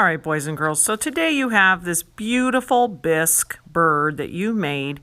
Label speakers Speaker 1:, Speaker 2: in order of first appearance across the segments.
Speaker 1: All right, boys and girls, so today you have this beautiful bisque bird that you made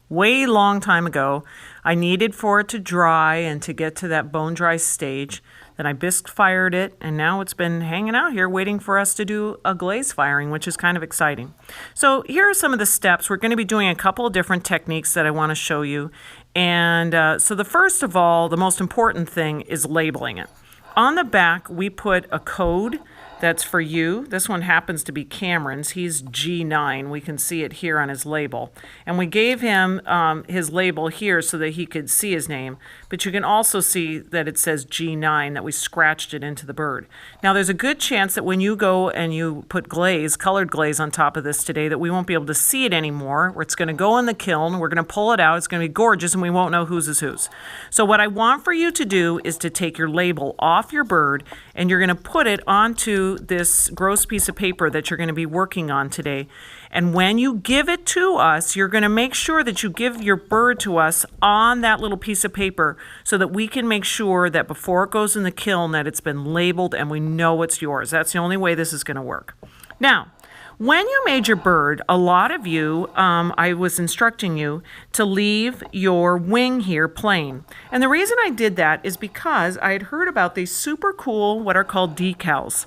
Speaker 1: way long time ago. I needed for it to dry and to get to that bone dry stage. Then I bisque fired it, and now it's been hanging out here waiting for us to do a glaze firing, which is kind of exciting. So here are some of the steps. We're going to be doing a couple of different techniques that I want to show you. And so the first of all, the most important thing is labeling it. On the back, we put a code that's for you. This one happens to be Cameron's. He's G9. We can see it here on his label. And we gave him his label here so that he could see his name. But you can also see that it says G9, that we scratched it into the bird. Now, there's a good chance that when you go and you put glaze, colored glaze on top of this today, that we won't be able to see it anymore. It's going to go in the kiln. We're going to pull it out. It's going to be gorgeous, and we won't know whose is whose. So what I want for you to do is to take your label off your bird, and you're going to put it onto this gross piece of paper that you're going to be working on today. And when you give it to us, you're going to make sure that you give your bird to us on that little piece of paper so that we can make sure that before it goes in the kiln that it's been labeled and we know it's yours. That's the only way this is going to work. Now, when you made your bird, a lot of you, I was instructing you to leave your wing here plain. And the reason I did that is because I had heard about these super cool, what are called decals.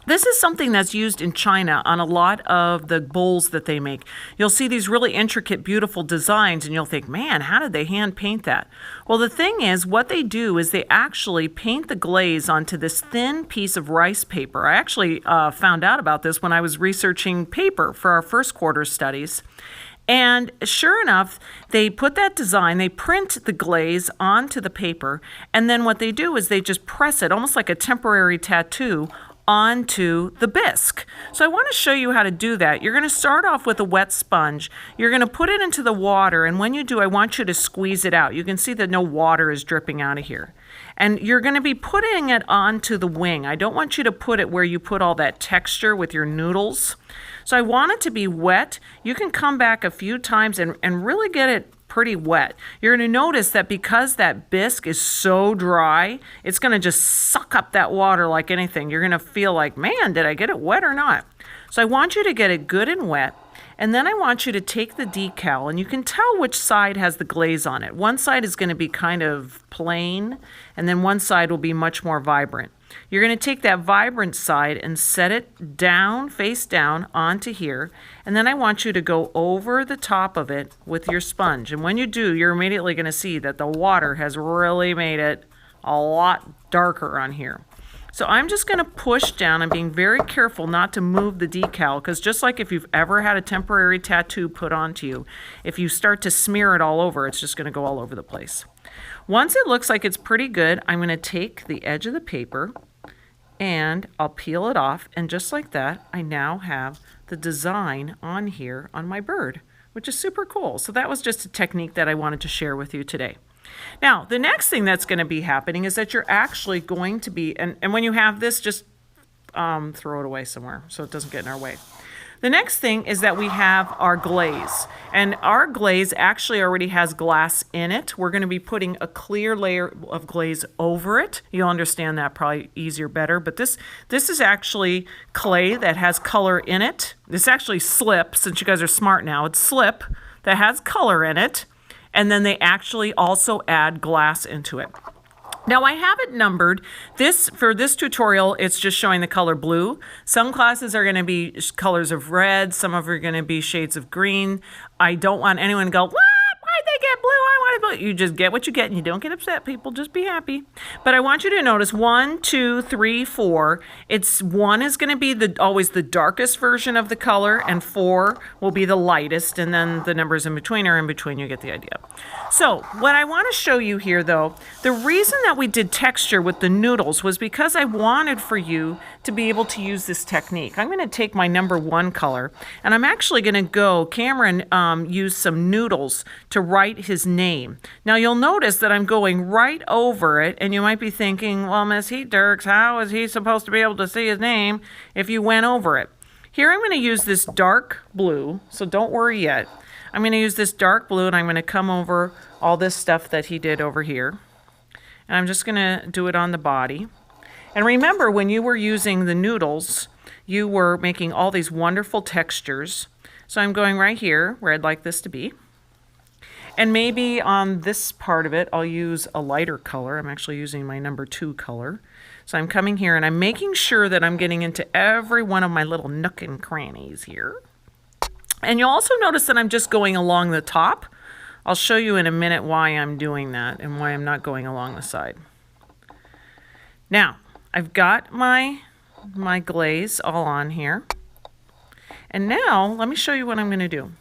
Speaker 1: This is something that's used in China on a lot of the bowls that they make. You'll see these really intricate, beautiful designs, and you'll think, man, how did they hand paint that? Well, the thing is, what they do is they actually paint the glaze onto this thin piece of rice paper. I actually found out about this when I was researching paper for our first quarter studies. And sure enough, they put that design, they print the glaze onto the paper, and then what they do is they just press it, almost like a temporary tattoo, onto the bisque. So I want to show you how to do that. You're going to start off with a wet sponge. You're going to put it into the water, and when you do, I want you to squeeze it out. You can see that no water is dripping out of here. And you're going to be putting it onto the wing. I don't want you to put it where you put all that texture with your noodles. So I want it to be wet. You can come back a few times and really get it pretty wet. You're going to notice that because that bisque is so dry, it's going to just suck up that water like anything. You're going to feel like, man, did I get it wet or not? So I want you to get it good and wet. And then I want you to take the decal, and you can tell which side has the glaze on it. One side is going to be kind of plain, and then one side will be much more vibrant. You're going to take that vibrant side and set it down, face down, onto here. And then I want you to go over the top of it with your sponge. And when you do, you're immediately going to see that the water has really made it a lot darker on here. So I'm just going to push down. I'm being very careful not to move the decal, because just like if you've ever had a temporary tattoo put onto you, if you start to smear it all over, it's just going to go all over the place. Once it looks like it's pretty good, I'm going to take the edge of the paper and I'll peel it off, and just like that, I now have the design on here on my bird, which is super cool. So that was just a technique that I wanted to share with you today. Now, the next thing that's going to be happening is that you're actually going to be, and when you have this, just throw it away somewhere so it doesn't get in our way. The next thing is that we have our glaze, and our glaze actually already has glass in it. We're going to be putting a clear layer of glaze over it. You'll understand that probably easier, better, but this is actually clay that has color in it. This actually slip, since you guys are smart now, it's slip that has color in it, and then they actually also add glass into it. Now, I have it numbered. For this tutorial, it's just showing the color blue. Some classes are going to be colors of red. Some of them are going to be shades of green. I don't want anyone to go, what? Why'd they get blue? I wanted blue. You just get what you get, and you don't get upset, people. Just be happy. But I want you to notice 1, 2, 3, 4. One is going to be always the darkest version of the color, and 4 will be the lightest, and then the numbers in between are in between. You get the idea. So what I want to show you here, though, the reason that we did texture with the noodles was because I wanted for you to be able to use this technique. I'm going to take my number 1 color, and I'm actually going to go, Cameron used some noodles to write his name. Now you'll notice that I'm going right over it, and you might be thinking, well, Miss Heat Dirks, how is he supposed to be able to see his name if you went over it? Here I'm going to use this dark blue, so don't worry yet. I'm going to use this dark blue, and I'm going to come over all this stuff that he did over here. And I'm just going to do it on the body. And remember, when you were using the noodles, you were making all these wonderful textures. So I'm going right here where I'd like this to be. And maybe on this part of it, I'll use a lighter color. I'm actually using my number 2 color. So I'm coming here and I'm making sure that I'm getting into every one of my little nook and crannies here. And you'll also notice that I'm just going along the top. I'll show you in a minute why I'm doing that and why I'm not going along the side. Now, I've got my glaze all on here. And now, let me show you what I'm going to do.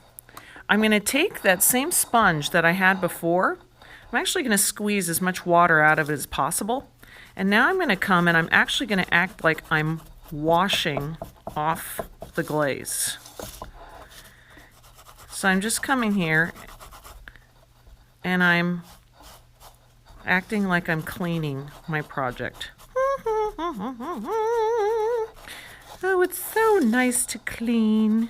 Speaker 1: I'm going to take that same sponge that I had before. I'm actually going to squeeze as much water out of it as possible. And now I'm going to come and I'm actually going to act like I'm washing off the glaze. So I'm just coming here and I'm acting like I'm cleaning my project. Oh, it's so nice to clean.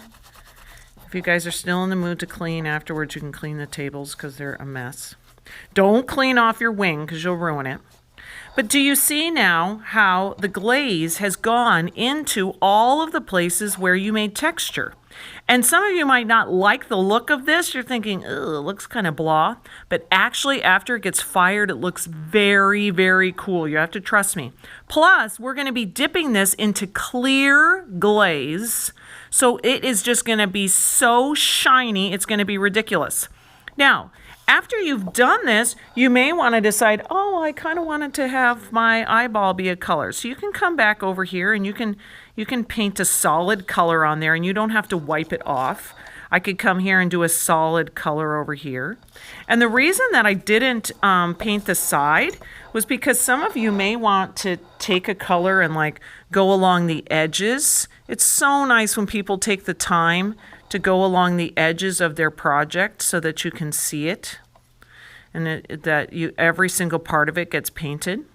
Speaker 1: If you guys are still in the mood to clean afterwards, you can clean the tables because they're a mess. Don't clean off your wing because you'll ruin it. But do you see now how the glaze has gone into all of the places where you made texture? And some of you might not like the look of this. You're thinking, ugh, it looks kind of blah. But actually, after it gets fired, it looks very, very cool. You have to trust me. Plus, we're going to be dipping this into clear glaze. So it is just going to be so shiny, it's going to be ridiculous. Now, after you've done this, you may want to decide, oh, I kind of wanted to have my eyeball be a color. So you can come back over here and you can paint a solid color on there and you don't have to wipe it off. I could come here and do a solid color over here. And the reason that I didn't paint the side was because some of you may want to take a color and like go along the edges. It's so nice when people take the time to go along the edges of their project so that you can see it and every single part of it gets painted,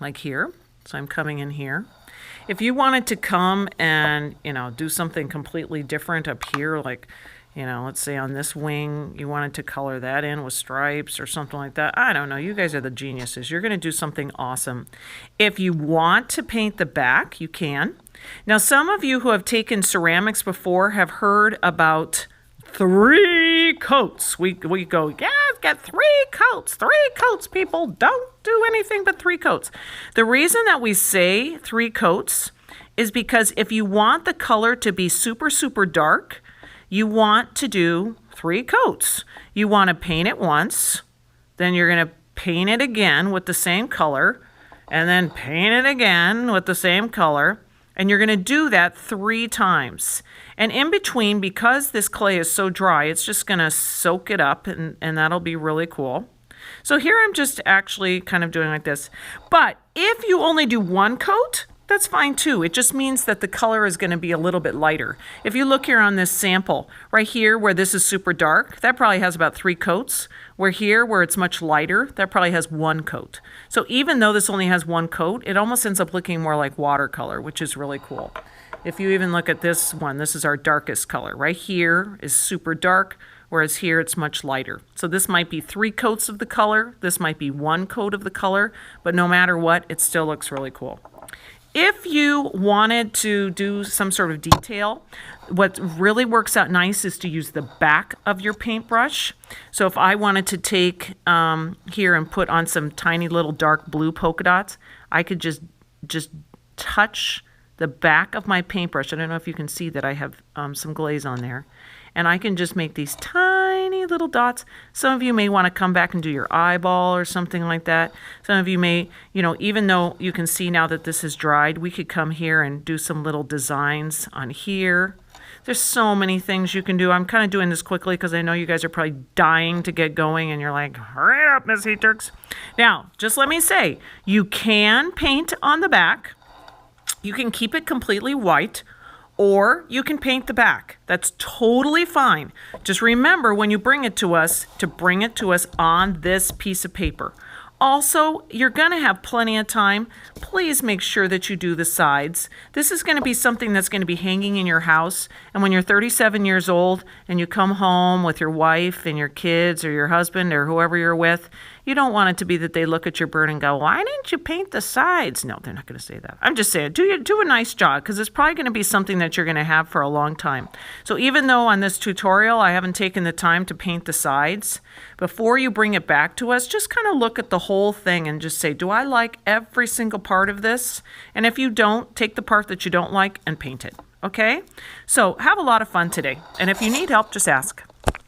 Speaker 1: like here. So I'm coming in here. If you wanted to come and, do something completely different up here, like, let's say on this wing, you wanted to color that in with stripes or something like that. I don't know. You guys are the geniuses. You're going to do something awesome. If you want to paint the back, you can. Now, some of you who have taken ceramics before have heard about 3 coats. We go, yeah, I've got 3 coats. 3 coats, people. Don't do anything but 3 coats. The reason that we say 3 coats is because if you want the color to be super, super dark, you want to do 3 coats. You want to paint it once, then you're going to paint it again with the same color, and then paint it again with the same color. And you're going to do that 3 times. And in between, because this clay is so dry, it's just going to soak it up, and that'll be really cool. So here I'm just actually kind of doing like this. But if you only do 1 coat, that's fine too. It just means that the color is going to be a little bit lighter. If you look here on this sample, right here where this is super dark, that probably has about 3 coats. Where here, where it's much lighter, that probably has 1 coat. So even though this only has 1 coat, it almost ends up looking more like watercolor, which is really cool. If you even look at this one, this is our darkest color. Right here is super dark, whereas here it's much lighter. So this might be 3 coats of the color, this might be 1 coat of the color, but no matter what, it still looks really cool. If you wanted to do some sort of detail, what really works out nice is to use the back of your paintbrush. So if I wanted to take here and put on some tiny little dark blue polka dots, I could just touch the back of my paintbrush. I don't know if you can see that I have some glaze on there. And I can just make these tiny little dots. Some of you may want to come back and do your eyeball or something like that. Some of you may, even though you can see now that this is dried, we could come here and do some little designs on here. There's so many things you can do. I'm kind of doing this quickly because I know you guys are probably dying to get going and you're like, hurry up, Miss Heat Turks. Now, just let me say, you can paint on the back. You can keep it completely white, or you can paint the back. That's totally fine. Just remember when you bring it to us, to bring it to us on this piece of paper. Also, you're going to have plenty of time. Please make sure that you do the sides. This is going to be something that's going to be hanging in your house. And when you're 37 years old and you come home with your wife and your kids or your husband or whoever you're with, You don't want it to be that they look at your bird and go, why didn't you paint the sides? No, they're not going to say that. I'm just saying, do a nice job, because it's probably going to be something that you're going to have for a long time. So even though on this tutorial I haven't taken the time to paint the sides, before you bring it back to us, just kind of look at the whole thing and just say, do I like every single part of this? And if you don't, take the part that you don't like and paint it. Okay? So have a lot of fun today. And if you need help, just ask.